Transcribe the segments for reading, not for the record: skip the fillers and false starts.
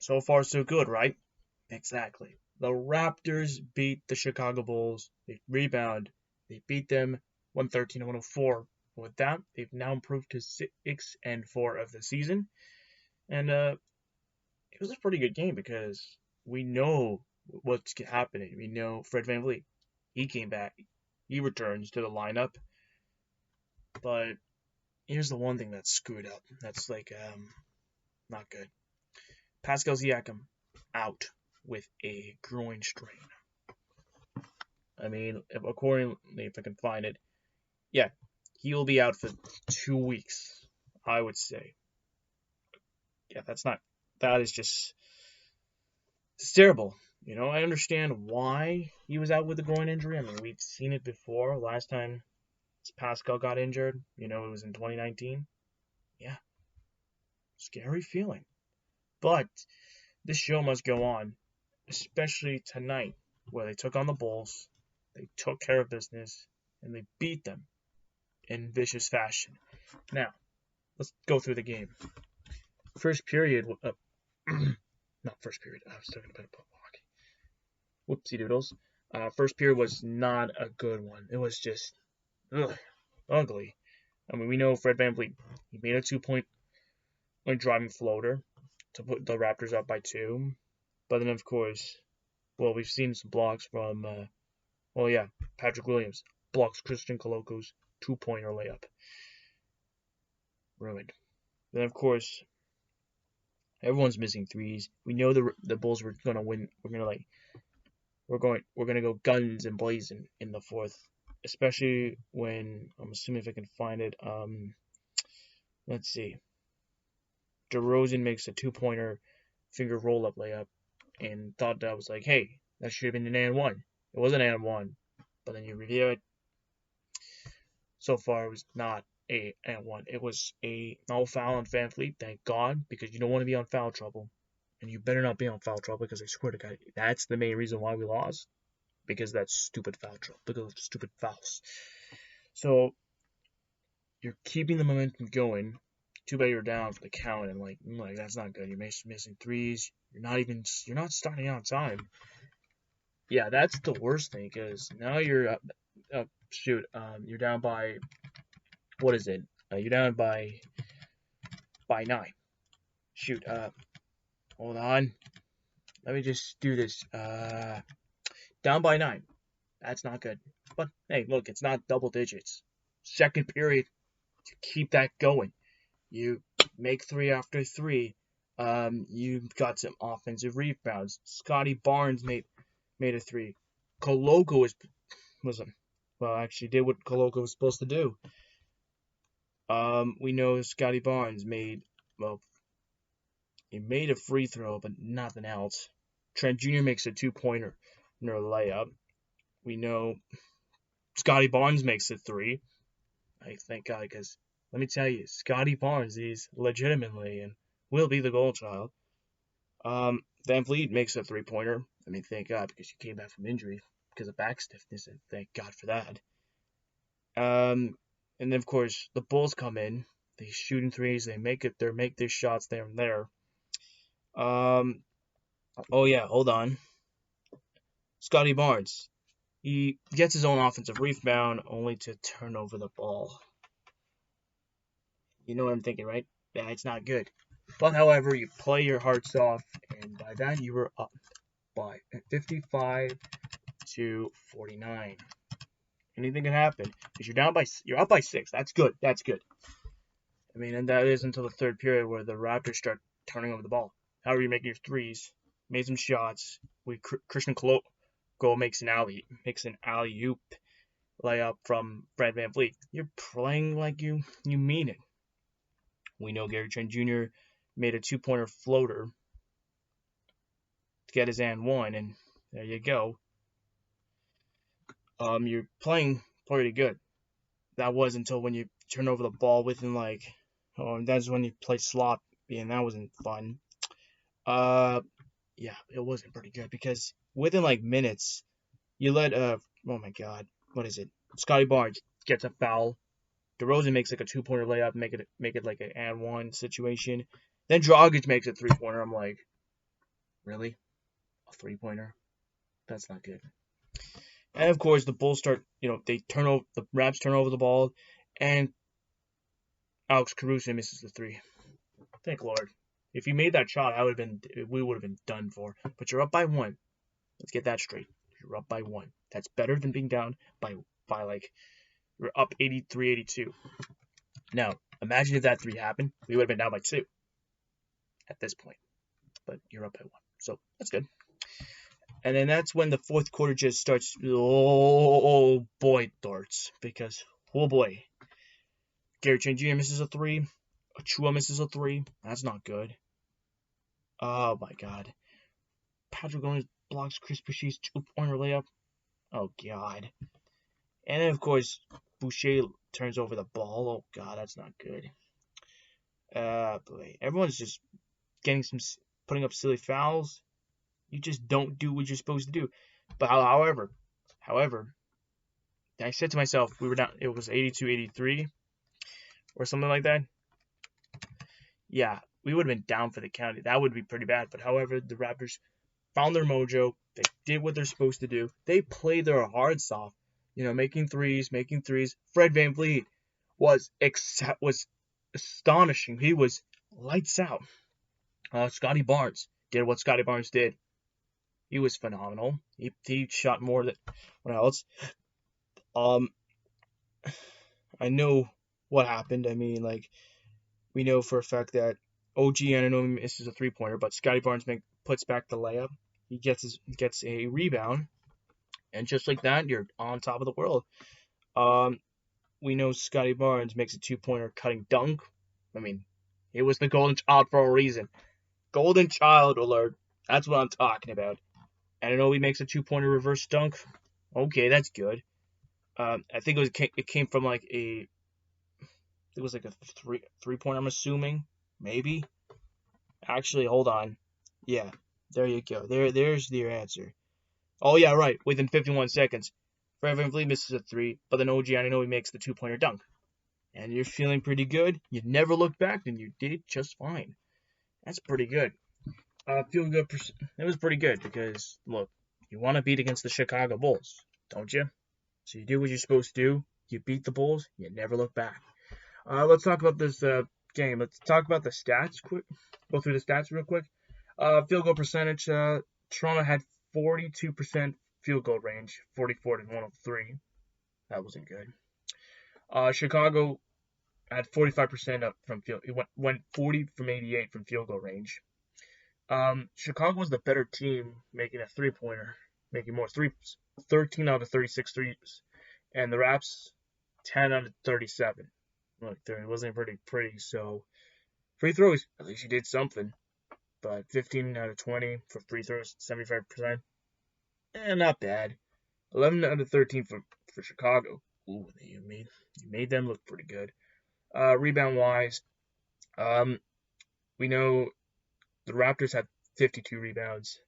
So far, so good, right? Exactly. The Raptors beat the Chicago Bulls. They rebound. They beat them 113 to 104. With that, they've now improved to 6-4 of the season. And it was a pretty good game because we know what's happening. We know Fred VanVleet. He came back. He returns to the lineup. But here's the one thing that's screwed up. That's not good. Pascal Siakam out with a groin strain. I mean, if I can find it, yeah, he will be out for 2 weeks, I would say. Yeah, that is just, it's terrible. I understand why he was out with a groin injury. I mean, we've seen it before. Last time Pascal got injured, it was in 2019. Yeah, scary feeling. But this show must go on, especially tonight, where they took on the Bulls. They took care of business, and they beat them in vicious fashion. Now, let's go through the game. First period, not first period. I was talking about hockey. Whoopsie doodles. First period was not a good one. It was just ugly. I mean, we know Fred VanVleet. He made a 2-point driving floater to put the Raptors up by 2. But then, of course, we've seen some blocks from, Patrick Williams blocks Christian Coloco's 2-pointer layup. Ruined. Then, of course, everyone's missing threes. We know the Bulls were gonna win. We're gonna go guns and blazing in the fourth, especially when I'm assuming if I can find it. Let's see. DeRozan makes a 2-pointer finger roll up layup, and thought that was like, hey, that should have been an and one. It was an and one, but then you review it. So far, it was not a and one. It was a no foul on VanVleet, thank God, because you don't want to be on foul trouble. And you better not be on foul trouble because I swear to God, that's the main reason why we lost. Because that's stupid foul trouble. Because of stupid fouls. So, you're keeping the momentum going. Too bad you're down for the count, and that's not good. You're missing threes. You're not starting on time. Yeah, that's the worst thing, because now you're you're down by, what is it? You're down by 9. Hold on. Let me just do this. Down by 9. That's not good. But hey, look, it's not double digits. Second period, keep that going. You make 3 after 3. You've got some offensive rebounds. Scotty Barnes made a 3. Coloco actually did what Coloco was supposed to do. We know Scotty Barnes he made a free throw, but nothing else. Trent Jr. makes a 2-pointer layup. We know Scotty Barnes makes a 3. I thank God, because let me tell you, Scotty Barnes is legitimately and will be the gold child. VanVleet makes a 3-pointer. I mean, thank God, because he came back from injury because of back stiffness, and thank God for that. And then, of course, the Bulls come in. They shoot in threes. They make their shots there and there. Hold on. Scotty Barnes. He gets his own offensive rebound only to turn over the ball. You know what I'm thinking, right? Yeah, it's not good. But, however, you play your hearts off, and by that you were up by 55 to 49. Anything can happen because you're up by 6. That's good. I mean, and that is until the third period where the Raptors start turning over the ball. However, you're making your threes, made some shots. Christian Coloco makes an alley-oop layup from Fred VanVleet. You're playing like you mean it. We know Gary Trent Jr. made a 2-pointer floater to get his and one, and there you go. You're playing pretty good. That was until when you turn over the ball within that's when you play slop, and that wasn't fun. Yeah, it wasn't pretty good because within minutes, you let oh my God, what is it? Scotty Barnes gets a foul. DeRozan makes a 2-pointer layup, make it like an and one situation. Then Dragic makes a 3-pointer. I'm like, Really? A three-pointer? That's not good. And of course, the Bulls start, the Raps turn over the ball, and Alex Caruso misses the three. Thank Lord. If you made that shot, we would have been done for. But you're up by one. Let's get that straight. You're up by one. That's better than being down by like, you're up 83-82. Now, imagine if that three happened. We would have been down by two at this point. But you're up by one. So that's good. And then that's when the fourth quarter just starts. Oh boy, darts. Because, oh boy. Gary Trent Jr. misses a three. Achua misses a three. That's not good. Oh my god. Patrick Williams blocks Chris Boucher's two-pointer layup. Oh god. And then, of course, Boucher turns over the ball. Oh god, that's not good. Boy. Everyone's just putting up silly fouls. You just don't do what you're supposed to do. But however, I said to myself, we were down, it was 82-83 or something like that. Yeah, we would have been down for the count. That would be pretty bad. But however, the Raptors found their mojo. They did what they're supposed to do. They played their hearts off. Making threes. Fred VanVleet was astonishing. He was lights out. Scotty Barnes did what Scotty Barnes did. He was phenomenal. He shot more than anyone else. I know what happened. I mean, we know for a fact that OG Anunoby misses a three-pointer, but Scotty Barnes puts back the layup. He gets a rebound, and just like that, you're on top of the world. We know Scotty Barnes makes a two-pointer cutting dunk. I mean, it was the golden child for a reason. Golden child alert. That's what I'm talking about. Anunoby makes a two-pointer reverse dunk. Okay, that's good. I think it came from it was like a three-pointer, I'm assuming. Maybe. Actually, hold on. Yeah, there you go. There's your answer. Oh, yeah, right. Within 51 seconds, Fred VanVleet misses a three, but then OG Anunoby makes the two-pointer dunk. And you're feeling pretty good. You never look back, and you did just fine. That's pretty good. Feel good. It was pretty good because, look, you want to beat against the Chicago Bulls, don't you? So you do what you're supposed to do. You beat the Bulls. You never look back. Let's talk about this game. Let's talk about the stats quick. Go through the stats real quick. Field goal percentage. Toronto had 42% field goal range, 44 to 103. That wasn't good. Chicago had 45% up from field. It went 40 from 88 from field goal range. Chicago was the better team, making a three-pointer, making more threes. 13 out of 36 threes, and the Raps 10 out of 37. Look, it wasn't pretty. So free throws, at least you did something. But 15 out of 20 for free throws, 75%. Not bad. 11 out of 13 for Chicago. Ooh, you made them look pretty good. Rebound wise, we know the Raptors had 52 rebounds,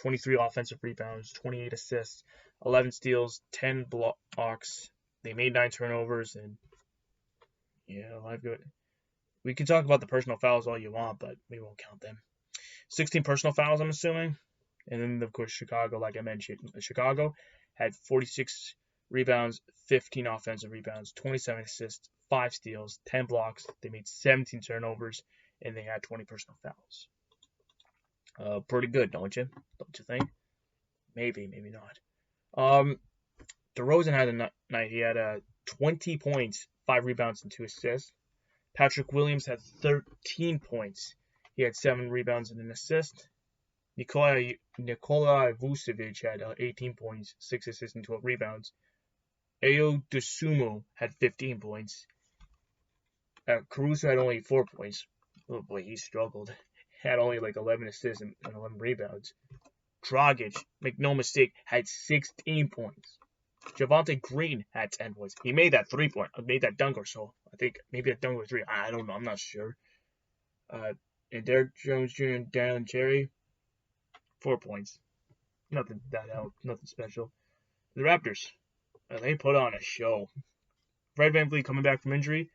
23 offensive rebounds, 28 assists, 11 steals, 10 blocks. They made 9 turnovers, and life good. We can talk about the personal fouls all you want, but we won't count them. 16 personal fouls, I'm assuming. And then, of course, Chicago, like I mentioned. Chicago had 46 rebounds, 15 offensive rebounds, 27 assists, 5 steals, 10 blocks. They made 17 turnovers, and they had 20 personal fouls. Pretty good, don't you think? Maybe not. DeRozan had a night. He had 20 points, 5 rebounds, and 2 assists. Patrick Williams had 13 points. He had 7 rebounds and an assist. Nikola Vucevic had 18 points, 6 assists, and 12 rebounds. Ayo Dosunmu had 15 points. Caruso had only 4 points. Oh boy, he struggled. Had only 11 assists and 11 rebounds. Dragic, make no mistake, had 16 points. Javonte Green had 10 points. He made that 3-point, made that dunk or so. I think maybe a dunk or 3. I don't know. I'm not sure. And Derrick Jones Jr. and Dalen Terry, 4 points. Nothing that out. Nothing special. The Raptors, they put on a show. Fred VanVleet coming back from injury,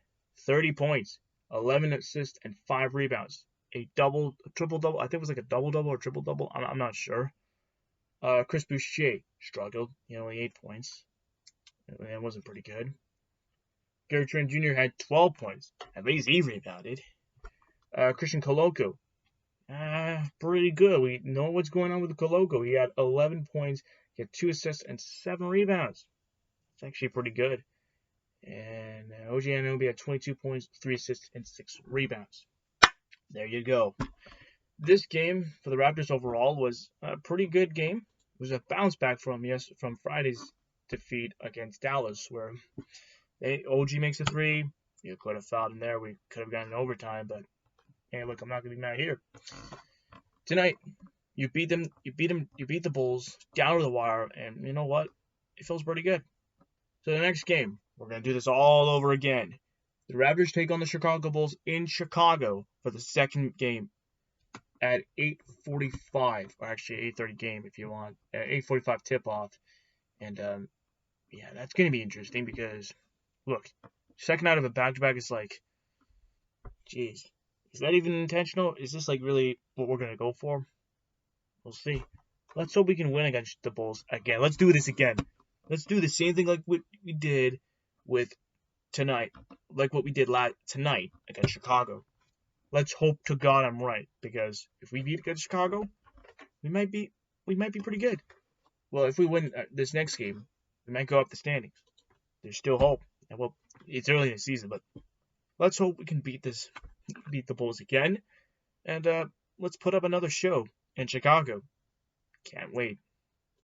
30 points, 11 assists, and 5 rebounds. a triple double. I think it was like a double double or triple double. I'm not sure. Chris Boucher struggled. He had only 8 points. It wasn't pretty good. Gary Trent Jr. had 12 points. At least he rebounded. Christian Koloko, pretty good. We know what's going on with Koloko. He had 11 points. He had 2 assists and 7 rebounds. It's actually pretty good. And OG Anunoby had 22 points, 3 assists, and 6 rebounds. There you go. This game for the Raptors overall was a pretty good game. It was a bounce back from Friday's defeat against Dallas, where OG makes a 3. You could have fouled him there. We could have gotten overtime, but hey, look, I'm not gonna be mad here. Tonight, you beat them. You beat the Bulls down to the wire, and you know what? It feels pretty good. So the next game, we're gonna do this all over again. The Raptors take on the Chicago Bulls in Chicago for the second game at 8:45, or actually 8:30 game if you want. 8:45 tip-off. And, yeah, that's going to be interesting because, look, second out of a back-to-back is like, geez, is that even intentional? Is this, like, really what we're going to go for? We'll see. Let's hope we can win against the Bulls again. Let's do this again. Let's do the same thing like what we did with tonight, like what we did tonight against Chicago. Let's hope to God I'm right, because if we beat against Chicago, we might be pretty good. Well, if we win this next game, we might go up the standings. There's still hope. And well, it's early in the season, but let's hope we can beat the Bulls again, and let's put up another show in Chicago. Can't wait.